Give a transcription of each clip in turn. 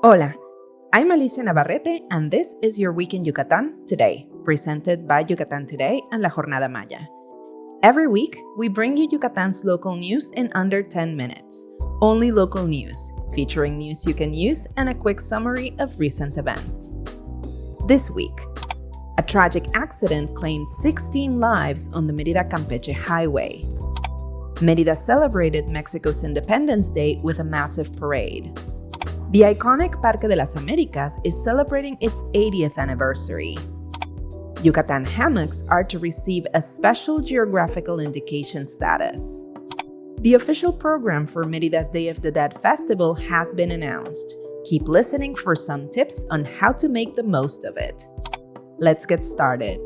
Hola, I'm Alicia Navarrete, and this is your Week in Yucatán Today, presented by Yucatán Today and La Jornada Maya. Every week, we bring you Yucatán's local news in under 10 minutes. Only local news, featuring news you can use and a quick summary of recent events. This week, a tragic accident claimed 16 lives on the Mérida-Campeche highway. Mérida celebrated Mexico's Independence Day with a massive parade. The iconic Parque de las Américas is celebrating its 80th anniversary. Yucatán hammocks are to receive a special Geographical Indication status. The official program for Mérida's Day of the Dead festival has been announced. Keep listening for some tips on how to make the most of it. Let's get started.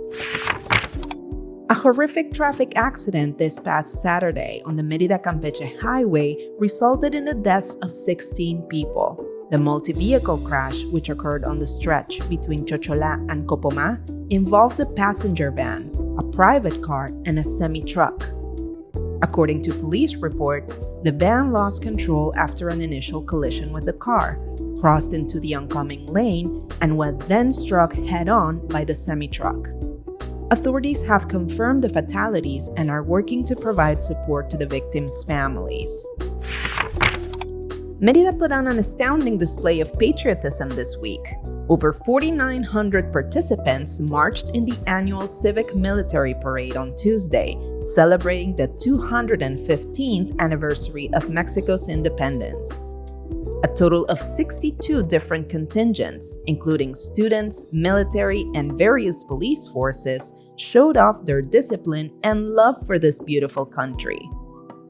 A horrific traffic accident this past Saturday on the Mérida-Campeche highway resulted in the deaths of 16 people. The multi-vehicle crash, which occurred on the stretch between Chochola and Copoma, involved a passenger van, a private car, and a semi-truck. According to police reports, the van lost control after an initial collision with the car, crossed into the oncoming lane, and was then struck head-on by the semi-truck. Authorities have confirmed the fatalities and are working to provide support to the victims' families. Mérida put on an astounding display of patriotism this week. Over 4,900 participants marched in the annual Civic Military Parade on Tuesday, celebrating the 215th anniversary of Mexico's independence. A total of 62 different contingents, including students, military, and various police forces, showed off their discipline and love for this beautiful country.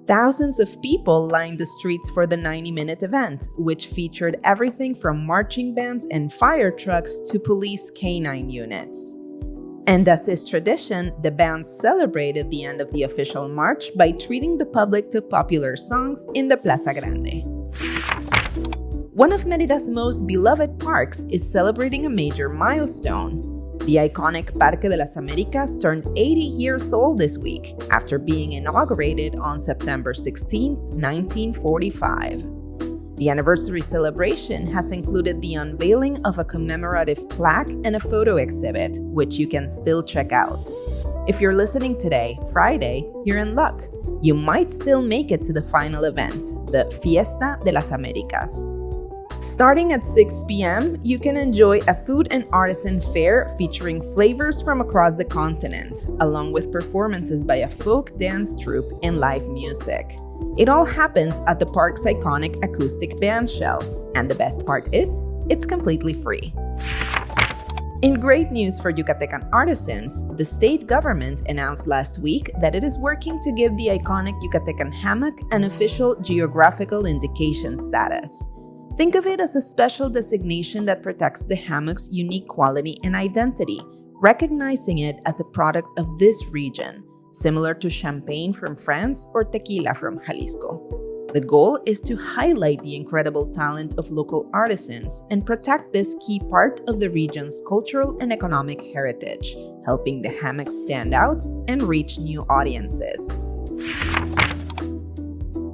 Thousands of people lined the streets for the 90-minute event, which featured everything from marching bands and fire trucks to police canine units. And as is tradition, the bands celebrated the end of the official march by treating the public to popular songs in the Plaza Grande. One of Mérida's most beloved parks is celebrating a major milestone. The iconic Parque de las Américas turned 80 years old this week after being inaugurated on September 16, 1945. The anniversary celebration has included the unveiling of a commemorative plaque and a photo exhibit, which you can still check out. If you're listening today, Friday, you're in luck. You might still make it to the final event, the Fiesta de las Américas. Starting at 6 p.m., you can enjoy a food and artisan fair featuring flavors from across the continent, along with performances by a folk dance troupe and live music. It all happens at the park's iconic acoustic band shell, and the best part is, it's completely free. In great news for Yucatecan artisans, the state government announced last week that it is working to give the iconic Yucatecan hammock an official Geographical Indication status. Think of it as a special designation that protects the hammock's unique quality and identity, recognizing it as a product of this region, similar to champagne from France or tequila from Jalisco. The goal is to highlight the incredible talent of local artisans and protect this key part of the region's cultural and economic heritage, helping the hammock stand out and reach new audiences.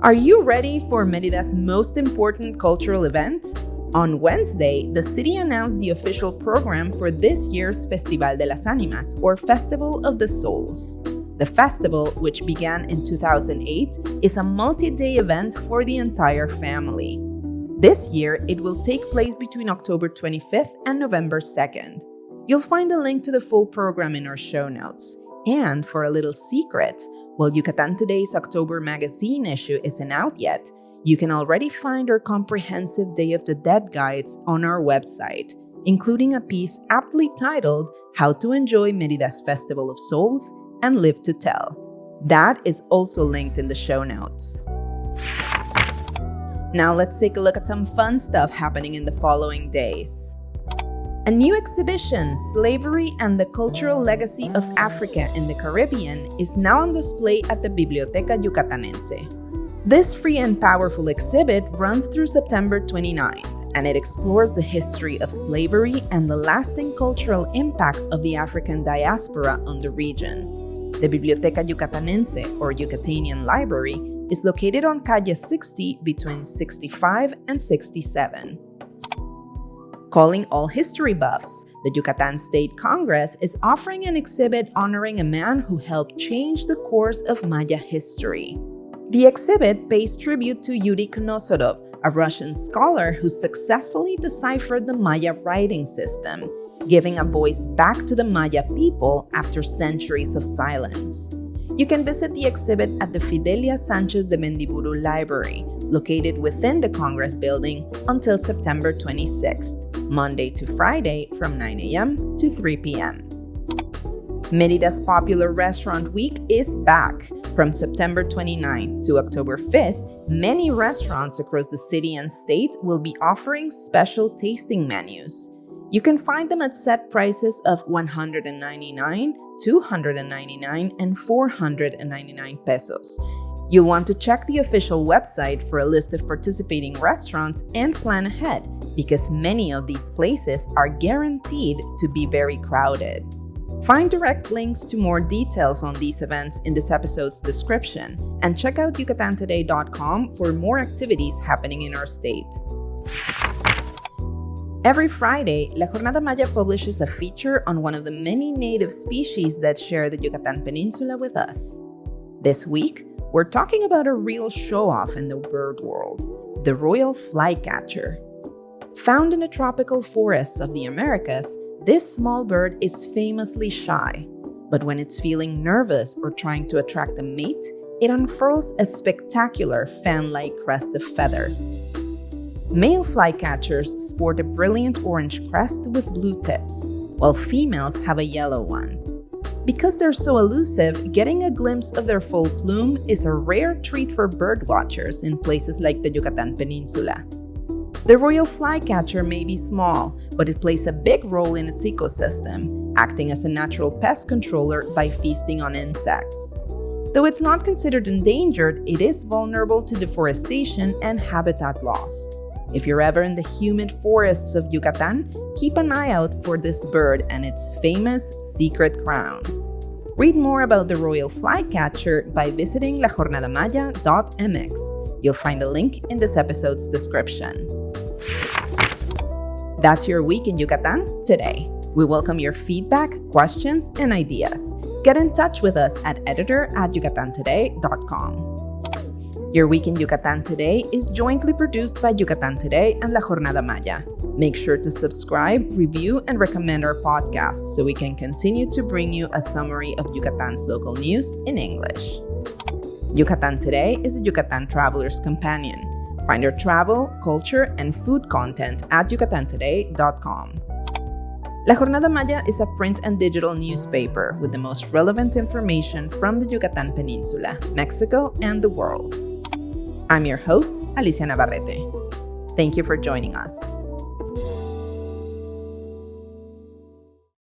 Are you ready for Mérida's most important cultural event? On Wednesday, the city announced the official program for this year's Festival de las Ánimas, or Festival of the Souls. The festival, which began in 2008, is a multi-day event for the entire family. This year, it will take place between October 25th and November 2nd. You'll find a link to the full program in our show notes. And for a little secret, while Yucatán Today's October magazine issue isn't out yet, you can already find our comprehensive Day of the Dead guides on our website, including a piece aptly titled How to Enjoy Mérida's Festival of Souls and Live to Tell. That is also linked in the show notes. Now let's take a look at some fun stuff happening in the following days. A new exhibition, Slavery and the Cultural Legacy of Africa in the Caribbean, is now on display at the Biblioteca Yucatanense. This free and powerful exhibit runs through September 29th, and it explores the history of slavery and the lasting cultural impact of the African diaspora on the region. The Biblioteca Yucatanense, or Yucatanian Library, is located on Calle 60 between 65 and 67. Calling all history buffs, the Yucatán State Congress is offering an exhibit honoring a man who helped change the course of Maya history. The exhibit pays tribute to Yuri Knossorov, a Russian scholar who successfully deciphered the Maya writing system, giving a voice back to the Maya people after centuries of silence. You can visit the exhibit at the Fidelia Sanchez de Mendiburu Library, located within the Congress building, until September 26th, Monday to Friday from 9 a.m. to 3 p.m. Mérida's popular restaurant week is back. From September 29th to October 5th, many restaurants across the city and state will be offering special tasting menus. You can find them at set prices of $199, $299, and $499 pesos. You'll want to check the official website for a list of participating restaurants and plan ahead, because many of these places are guaranteed to be very crowded. Find direct links to more details on these events in this episode's description, and check out yucatantoday.com for more activities happening in our state. Every Friday, La Jornada Maya publishes a feature on one of the many native species that share the Yucatán Peninsula with us. This week, we're talking about a real show-off in the bird world, the royal flycatcher. Found in the tropical forests of the Americas, this small bird is famously shy, but when it's feeling nervous or trying to attract a mate, it unfurls a spectacular fan-like crest of feathers. Male flycatchers sport a brilliant orange crest with blue tips, while females have a yellow one. Because they're so elusive, getting a glimpse of their full plume is a rare treat for birdwatchers in places like the Yucatán Peninsula. The royal flycatcher may be small, but it plays a big role in its ecosystem, acting as a natural pest controller by feasting on insects. Though it's not considered endangered, it is vulnerable to deforestation and habitat loss. If you're ever in the humid forests of Yucatán, keep an eye out for this bird and its famous secret crown. Read more about the royal flycatcher by visiting lajornadamaya.mx. You'll find a link in this episode's description. That's your week in Yucatán today. We welcome your feedback, questions, and ideas. Get in touch with us at editor@yucatantoday.com. Your Week in Yucatán Today is jointly produced by Yucatán Today and La Jornada Maya. Make sure to subscribe, review, and recommend our podcast so we can continue to bring you a summary of Yucatán's local news in English. Yucatán Today is a Yucatán traveler's companion. Find our travel, culture, and food content at yucatantoday.com. La Jornada Maya is a print and digital newspaper with the most relevant information from the Yucatán Peninsula, Mexico, and the world. I'm your host, Alicia Navarrete. Thank you for joining us.